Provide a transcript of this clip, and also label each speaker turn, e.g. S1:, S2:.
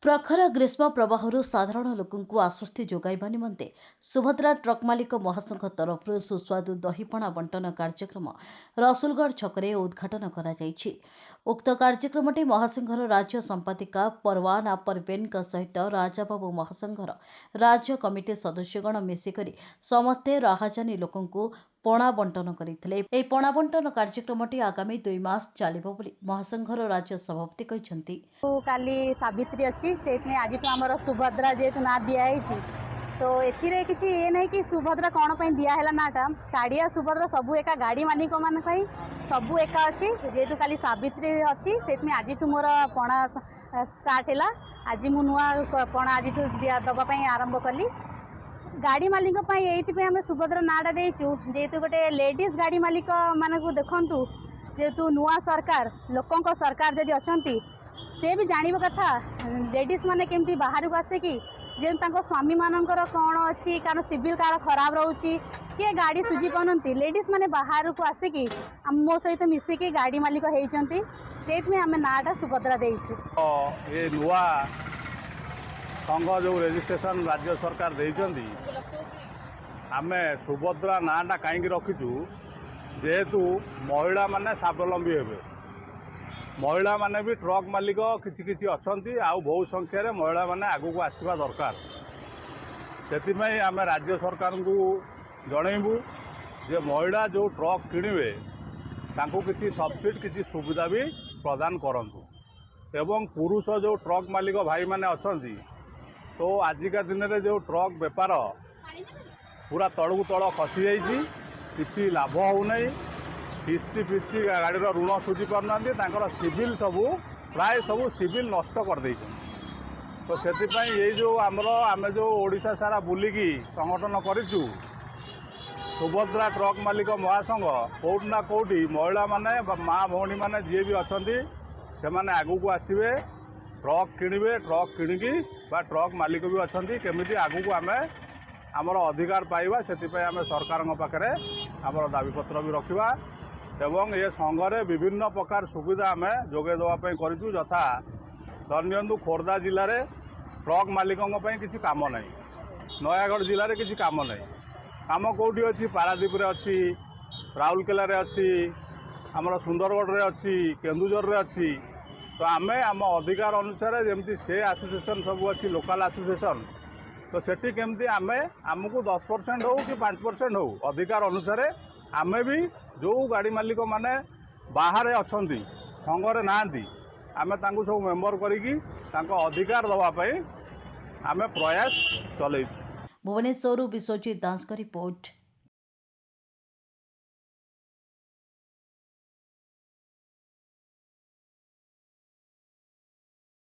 S1: प्रखर ग्रीष्म प्रवाह साधारण लोक आश्वस्ति जोगाइबा निमंते सुभद्रा ट्रक मालिक महासंघ तरफ सुस्वादु दहीपणा बंटन कार्यक्रम रसुलगढ़ छकरे उद्घाटन करा जायछि। उक्त कार्यक्रमटी महासंघर राज्य संपादिका परवाना परवेन सहित राजाबाबू महासंघर राज्य कमिटी सदस्यगण मिसिकरी समस्ते राहाजानी लोकंकु पणा बंटन करथिले। एही पणा बंटन कार्यक्रमटी आगामी 2 मास चलिबो बोली महासंघर राज्य सभापति कहिसंती।
S2: काली सावित्री अच्छी से आज तो आमर सुभद्रा जेहेतु ना दिखाई तो एथिरे किसी ये नहीं कि सुभद्रा कौन पर दिहला नाटा काड़िया सुभद्रा सबू एका गाड़ी मालिक मान सबू एका अच्छी जेहेतु काली सावित्री अच्छी से आज मोर पणा स्टार्ट है। आज मु नुआ पणा आज दवाई आरंभ कली गाड़ी मालिक ये आम सुभद्रा नाटा देचु जेहेतु गोटे लेडीज गाड़ी मालिक मान को देखु जेहेतु नुआ सरकार लोकों सरकार जदि अच्छा से भी जानव कथा लेडीज माने केमती बाहर को आसिकी जे स्वामी मानकर कौन अच्छी कारण सिविल कार खराब रोचे किए गाड़ी सुझी पाती लेडीज माने बाहर को आसिकी मो सहित मिसिकी गाड़ी मालिक होती से आम नाटा सुभद्रा देचु।
S3: ये नुआ संघ जो रजिस्ट्रेशन राज्य सरकार देइचंती आम सुभद्रा नाटा कहीं रखीचु जेहेतु महिला माने स्वावलंबी हेबे महिला माने भी ट्रक मालिक किछि किछि अछंती आ बहु संख्यार महिला माने आगु को आसवा दरकार से आम राज्य सरकार को जनइबू जे महिला जो ट्रक किणवे तांको किछि सब्सिडी किछि सुविधा भी प्रदान करंतु एवं पुरुष जो ट्रक मालिक भाई माने अछंती तो आजिका दिन में जो ट्रक बेपार पूरा तलू तल खसी जाइए किछि लाभ होना किस्ती फिस्ती गाड़ीर ऋण सुझी पार सिविल सबू प्राय सबू सिविल नष्ट कर दे तो से जो आमर आम जो ओडिशा सारा बुलिकी संगठन करूँ सुभद्रा ट्रक मालिक महासंघ कौटना कौटी महिला माने माँ भौणी माने जी भी अच्छा से माने आगू को आसवे ट्रक किणवे ट्रक किणिकी ट्रक मालिक भी अच्छा केमी आगू को आम आमर अधिकार पाइबा से आम सरकार पाखे आमर दाबीपत्र भी रखा एवं ये संघरे विभिन्न प्रकार सुविधा आम जोगे देवाई करूँ यथा धरनियंतु खोर्धा जिले में ट्रक मालिकों किसी काम ना नयागढ़ जिले में किसी काम ना काम कौटी अच्छी पारादीप अच्छी राउरकेला अच्छी आमर सुंदरगढ़ अच्छी केन्दुझर में अच्छी तो आम आम अधिकार अनुसार जमी से एसोसिएशन सब अच्छी लोकल एसोसिएशन तो सेठी केमती आम आमको 10% हो कि 5% हो अधिकार अनुसार आम भी जो गाड़ी मालिक माने बाहर अच्छा संघरे नांती आम सब मेम्बर करी अधिकार दवापाई आम प्रयास चलू।
S1: भुवनेश्वर विश्वजीत दास का रिपोर्ट।